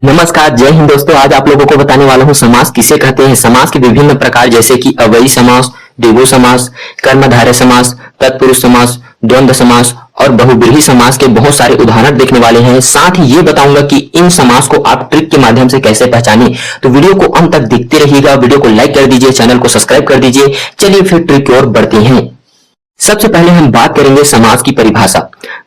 नमस्कार, जय हिंद दोस्तों। आज आप लोगों को बताने वाला हूँ समास किसे कहते हैं। समास के विभिन्न प्रकार जैसे कि अव्ययी समास, द्विगु समास, कर्मधारय समास, तत्पुरुष समास, द्वंद्व समास और बहुब्रीहि समास के बहुत सारे उदाहरण देखने वाले हैं। साथ ही ये बताऊंगा कि इन समास को आप ट्रिक के माध्यम से कैसे पहचानें। तो वीडियो को अंत तक देखते रहिएगा। वीडियो को लाइक कर दीजिए, चैनल को सब्सक्राइब कर दीजिए। चलिए फिर ट्रिक की ओर बढ़ते हैं। सबसे पहले हम बात करेंगे समास की परिभाषा।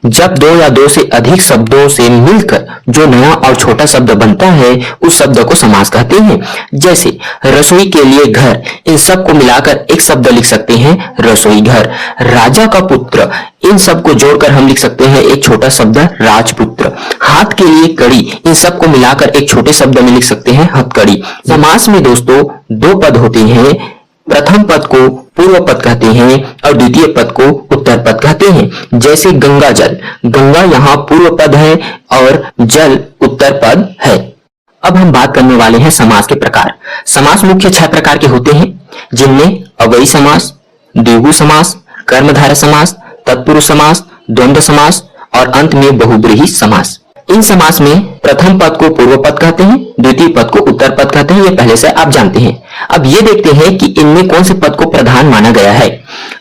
जब दो या दो से अधिक शब्दों से मिलकर जो नया और छोटा शब्द बनता है उस शब्द को समास कहते हैं। जैसे रसोई के लिए घर, इन सब को मिलाकर एक शब्द लिख सकते हैं रसोई घर। राजा का पुत्र, इन सब को जोड़कर हम लिख सकते हैं एक छोटा शब्द राजपुत्र। हाथ के लिए कड़ी, इन सब को मिलाकर एक छोटे शब्द में लिख सकते हैं हथकड़ी। समास में दोस्तों दो पद होते हैं। प्रथम पद को पूर्व पद कहते हैं और द्वितीय पद को उत्तर पद कहते हैं। जैसे गंगा जल, गंगा यहाँ पूर्व पद है और जल उत्तर पद है। अब हम बात करने वाले हैं समास के प्रकार। समास मुख्य 6 प्रकार के होते हैं, जिनमें अव्ययी समास, द्विगु समास, कर्मधारय समास, तत्पुरुष समास, द्वंद्व समास और अंत में बहुब्रीहि समास। इन समास में प्रथम पद को पूर्व पद कहते हैं, द्वितीय पद को उत्तर पद कहते हैं। ये पहले से आप जानते हैं। अब ये देखते हैं कि इनमें कौन से पद को प्रधान माना गया है।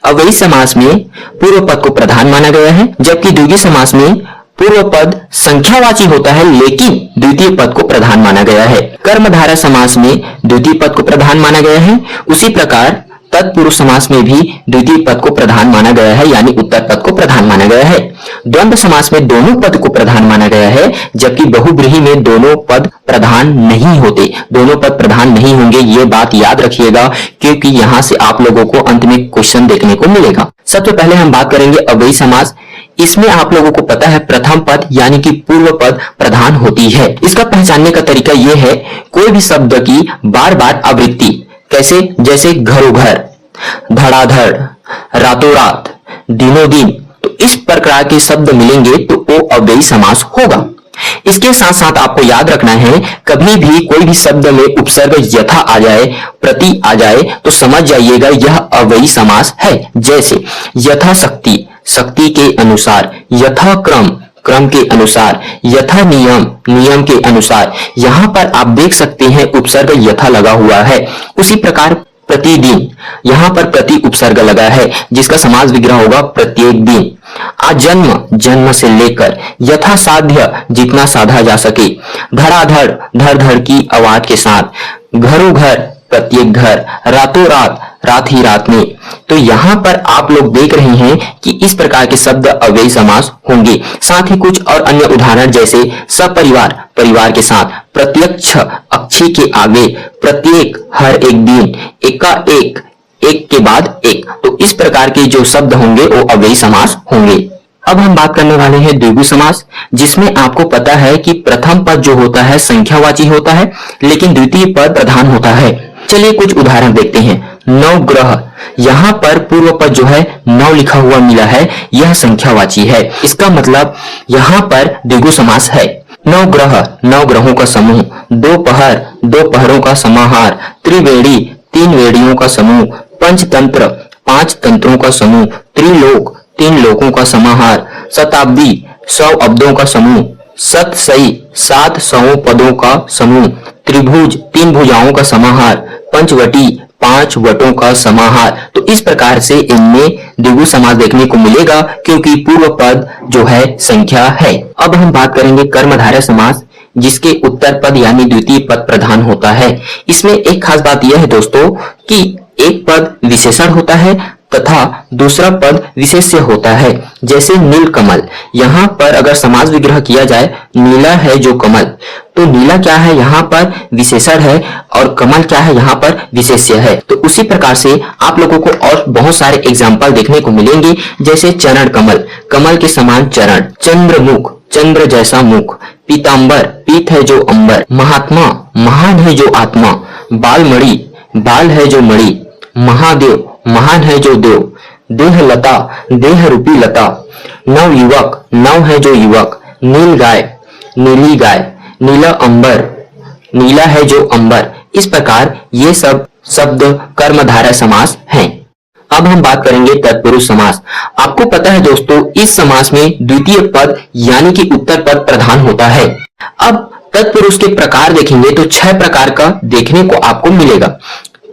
अव्ययी समास में पूर्व पद को प्रधान माना गया है, जबकि द्विगु समास में पूर्व पद संख्यावाची होता है लेकिन द्वितीय पद को प्रधान माना गया है। कर्मधारय समास में द्वितीय पद को प्रधान माना गया है। उसी प्रकार तत्पुरुष समास में भी द्वितीय पद को प्रधान माना गया है, यानी उत्तर पद को प्रधान माना गया है। द्वंद्व समास में दोनों पद को प्रधान माना गया है, जबकि बहुब्रीहि में दोनों पद प्रधान नहीं होते। दोनों पद प्रधान नहीं होंगे, ये बात याद रखिएगा, क्योंकि यहाँ से आप लोगों को अंत में क्वेश्चन देखने को मिलेगा। सबसे पहले हम बात करेंगे अव्ययी समास। इसमें आप लोगों को पता है प्रथम पद यानी कि पूर्व पद प्रधान होती है। इसका पहचानने का तरीका यह है, कोई भी शब्द की बार बार आवृत्ति, कैसे, जैसे घरों घर, धड़ाधड़, रातों रात, दिनों दिन, तो इस प्रकार के शब्द मिलेंगे तो वो अव्ययी समास होगा। इसके साथ साथ आपको याद रखना है, कभी भी कोई भी शब्द में उपसर्ग यथा आ जाए, प्रति आ जाए, तो समझ जाइएगा यह अव्ययी समास है। जैसे यथाशक्ति, शक्ति के अनुसार, यथाक्रम, क्रम के अनुसार, यथा नियम, नियम के अनुसार। यहाँ पर आप देख सकते हैं उपसर्ग यथा लगा हुआ है। उसी प्रकार प्रतिदिन, यहाँ पर प्रति उपसर्ग लगा है, जिसका समास विग्रह होगा प्रत्येक दिन। आजन्म, जन्म से लेकर, यथा साध्य, जितना साधा जा सके। धड़ाधड़, धड़ धड़ की आवाज के साथ। घरों घर, प्रत्येक घर। रातों रात, रात ही रात में। तो यहाँ पर आप लोग देख रहे हैं कि इस प्रकार के शब्द अव्ययी समास होंगे। साथ ही कुछ और अन्य उदाहरण जैसे सपरिवार, परिवार के साथ। प्रत्यक्ष, अक्षी के आगे। प्रत्येक, हर एक दिन। एकाएक, एक के बाद एक। तो इस प्रकार के जो शब्द होंगे वो अव्ययी समास होंगे। अब हम बात करने वाले हैं द्विगु समास, जिसमें आपको पता है कि प्रथम पद जो होता है संख्यावाची होता है, लेकिन द्वितीय पद प्रधान होता है। चलिए कुछ उदाहरण देखते हैं। नवग्रह, यहाँ पर पूर्व पद जो है नौ लिखा हुआ मिला है, यह संख्यावाची है। इसका मतलब यहाँ पर द्विगु समास है। नवग्रह, नौ ग्रहों का समूह। दोपहर, दो पहरों का समाहार। त्रिवेणी, 3 वेड़ियों का समूह। पंचतंत्र, 5 तंत्रों का समूह। त्रिलोक, 3 लोकों का समाहार। शताब्दी, 100 अब्दों का समूह। सतसई, 7 सौ पदों का समूह। त्रिभुज, 3 भुजाओं का समाहार। पंचवटी, 5 वटों का समाहार। तो इस प्रकार से इनमें द्विगु समास देखने को मिलेगा, क्योंकि पूर्व पद जो है संख्या है। अब हम बात करेंगे कर्मधारय समास, जिसके उत्तर पद यानी द्वितीय पद प्रधान होता है। इसमें एक खास बात यह है दोस्तों कि एक पद विशेषण होता है तथा दूसरा पद विशेष्य होता है। जैसे नीलकमल, यहाँ पर अगर समास विग्रह किया जाए, नीला है जो कमल, तो नीला क्या है, यहाँ पर विशेषण है और कमल क्या है, यहाँ पर विशेष्य है। तो उसी प्रकार से आप लोगों को और बहुत सारे एग्जाम्पल देखने को मिलेंगे। जैसे चरण कमल, कमल के समान चरण। चंद्रमुख, चंद्र जैसा मुख। पीतांबर, पीत है जो अंबर। महात्मा, महान है जो आत्मा। बालमणि, बाल है जो मणि। महादेव, महान है जो देव। देह लता, देह रूपी लता। नव युवक, नव है जो युवक। नील गाय, नीली गाय। नीला अंबर, नीला है जो अंबर। इस प्रकार ये सब शब्द कर्मधारय समास हैं। अब हम बात करेंगे तत्पुरुष समास। आपको पता है दोस्तों, इस समास में द्वितीय पद यानी कि उत्तर पद प्रधान होता है। अब तत्पुरुष के प्रकार देखेंगे तो 6 प्रकार का देखने को आपको मिलेगा।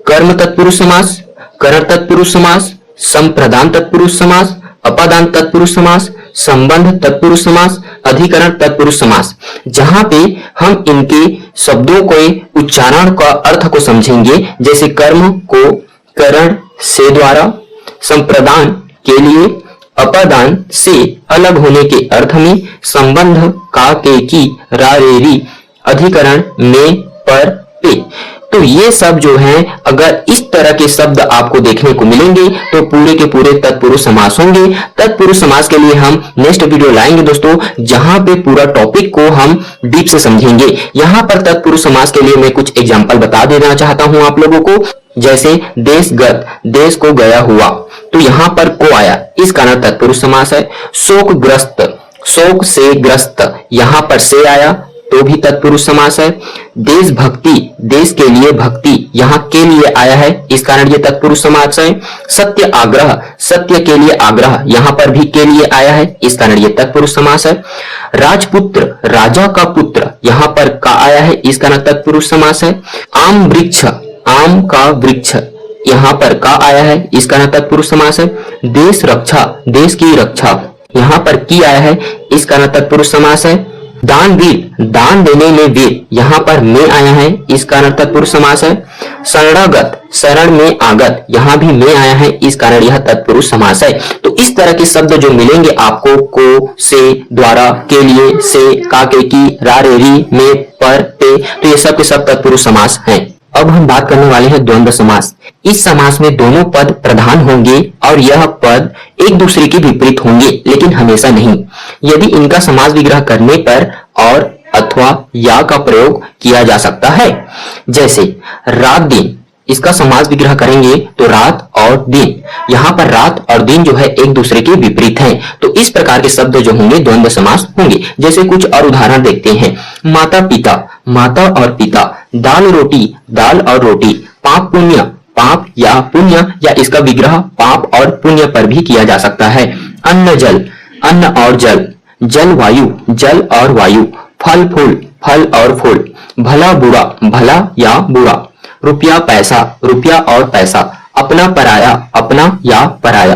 कर्म तत्पुरुष समास, करण तत्पुरुष समास, संप्रदान तत्पुरुष समास, अपादान तत्पुरुष समास, संबंध तत्पुरुष समास, अधिकरण तत्पुरुष समास। जहां पे हम इनके शब्दों के उच्चारण का अर्थ को समझेंगे, जैसे कर्म को करण से द्वारा, संप्रदान के लिए, अपादान से अलग होने के अर्थ में, संबंध का के की रा रे री, अधिकरण में पर पे। तो ये सब जो हैं, अगर इस तरह के शब्द आपको देखने को मिलेंगे तो पूरे के पूरे तत्पुरुष समास होंगे। तत्पुरुष समास के लिए हम नेक्स्ट वीडियो लाएंगे दोस्तों, जहां पे पूरा टॉपिक को हम डीप से समझेंगे। यहाँ पर तत्पुरुष समास के लिए मैं कुछ एग्जांपल बता देना चाहता हूं आप लोगों को। जैसे देशगत, देश को गया हुआ, तो यहाँ पर को आया, इस कारण तत्पुरुष समास है। शोकग्रस्त, शोक से ग्रस्त, यहाँ पर से आया तो भी तत्पुरुष समास है। देशभक्ति, देश के लिए भक्ति, यहाँ के लिए आया है, इस कारण ये तत्पुरुष समास है। सत्य आग्रह, सत्य के लिए आग्रह, यहाँ पर भी के लिए आया है, इस कारण ये तत्पुरुष समास है। राजपुत्र, राजा का पुत्र, यहाँ पर का आया है, इस कारण तत्पुरुष समास है। आम वृक्ष, आम का वृक्ष, यहाँ पर का आया है, इस कारण तत्पुरुष समास है। देश रक्षा, देश की रक्षा, यहाँ पर की आया है, इस कारण तत्पुरुष समास है। दानवीर, दान देने में वीर, यहाँ पर में आया है, इस कारण तत्पुरुष समास है। शरणागत, शरण में आगत, यहाँ भी में आया है, इस कारण यह तत्पुरुष समास है। तो इस तरह के शब्द जो मिलेंगे आपको को, से, द्वारा, के लिए, से, का के की, रा रे री, में, पर, पे, तो ये सब के सब तत्पुरुष समास हैं। अब हम बात करने वाले हैं द्वंद्व समास। इस समास में दोनों पद प्रधान होंगे और यह पद एक दूसरे के विपरीत होंगे, लेकिन हमेशा नहीं। यदि इनका समास विग्रह करने पर और अथवा या का प्रयोग किया जा सकता है। जैसे रात दिन, इसका समास विग्रह करेंगे तो रात और दिन, यहाँ पर रात और दिन जो है एक दूसरे के विपरीत हैं। तो इस प्रकार के शब्द जो होंगे द्वंद्व समास होंगे। जैसे कुछ और उदाहरण देखते हैं। माता पिता, माता और पिता। दाल रोटी, दाल और रोटी। पाप पुण्य, पाप या पुण्य, या इसका विग्रह पाप और पुण्य पर भी किया जा सकता है। अन्न जल, अन्न और जल। जल वायु, जल और वायु। फल फूल, फल और फूल। भला बुरा, भला या बुरा। रुपया पैसा, रुपया और पैसा। अपना पराया, अपना या पराया।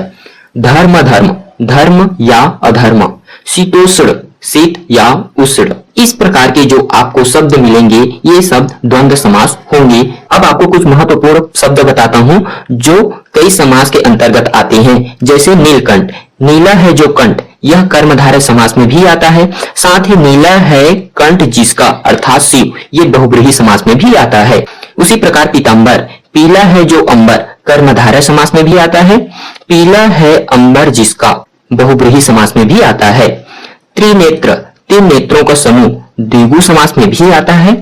धर्म धर्म, धर्म या अधर्म। शीतोष्ण, शीत या उष्ण। इस प्रकार के जो आपको शब्द मिलेंगे ये शब्द द्वंद्व समास होंगे। अब आपको कुछ महत्वपूर्ण शब्द बताता हूं जो कई समास के अंतर्गत आते हैं। जैसे नीलकंठ, नीला है जो कंठ, यह कर्मधारय समास में भी आता है। साथ ही नीला है कंठ जिसका, अर्थात शिव, ये बहुब्रीहि समास में भी आता है। उसी प्रकार पीतांबर, पीला है जो अंबर, कर्मधारय समास में भी आता है। पीला है अंबर जिसका, बहुब्रीहि समास में भी आता है। त्रिनेत्र, तीन नेत्रों का समूह, द्विगु समास में भी आता है।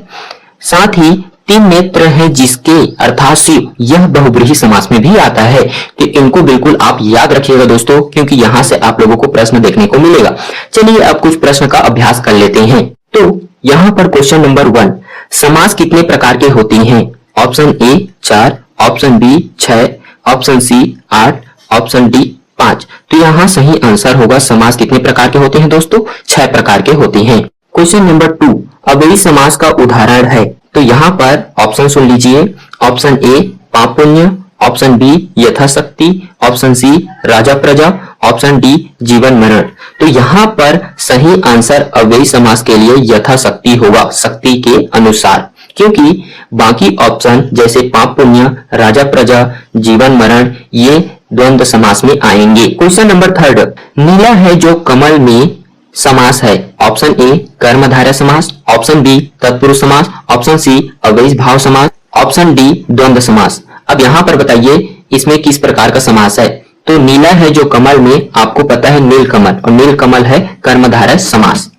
साथ ही तीन नेत्र है जिसके, अर्थात शिव, यह बहुब्रीहि समास में भी आता है। तो इनको बिल्कुल आप याद रखिएगा दोस्तों, क्योंकि यहाँ से आप लोगों को प्रश्न देखने को मिलेगा। चलिए अब कुछ प्रश्न का अभ्यास कर लेते हैं। तो यहाँ पर क्वेश्चन नंबर 1, समास कितने प्रकार के होती हैं? Option A 4, option B 6, option C 8, option D 5। तो यहाँ सही आंसर होगा समास कितने प्रकार के होते हैं दोस्तों? 6 प्रकार के होते हैं। क्वेश्चन नंबर 2, अव्ययी समास का उदाहरण है। तो यहाँ पर ऑप्शन सुन लीजिए। ऑप्शन ए पाप पुण्य, ऑप्शन बी यथाशक्ति, ऑप्शन सी राजा प्रजा, ऑप्शन डी जीवन मरण। तो यहाँ पर सही आंसर अव्ययी समास के लिए यथाशक्ति होगा, शक्ति के अनुसार, क्योंकि बाकी ऑप्शन जैसे पाप पुण्य, राजा प्रजा, जीवन मरण ये द्वंद्व समास में आएंगे। क्वेश्चन नंबर 3, नीला है जो कमल में समास है। ऑप्शन ए कर्मधारय समास, ऑप्शन बी तत्पुरुष समास, ऑप्शन सी अव्ययी भाव समास, ऑप्शन डी द्वंद्व समास। अब यहाँ पर बताइए इसमें किस प्रकार का समास है? तो नीला है जो कमल में आपको पता है नीलकमल, और नीलकमल है कर्मधारय समास।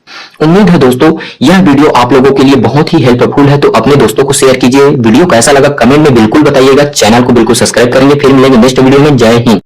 उम्मीद है दोस्तों यह वीडियो आप लोगों के लिए बहुत ही हेल्पफुल है, तो अपने दोस्तों को शेयर कीजिए। वीडियो कैसा लगा कमेंट में बिल्कुल बताइएगा। चैनल को बिल्कुल सब्सक्राइब करेंगे। फिर मिलेंगे नेक्स्ट वीडियो में। जय हिंद।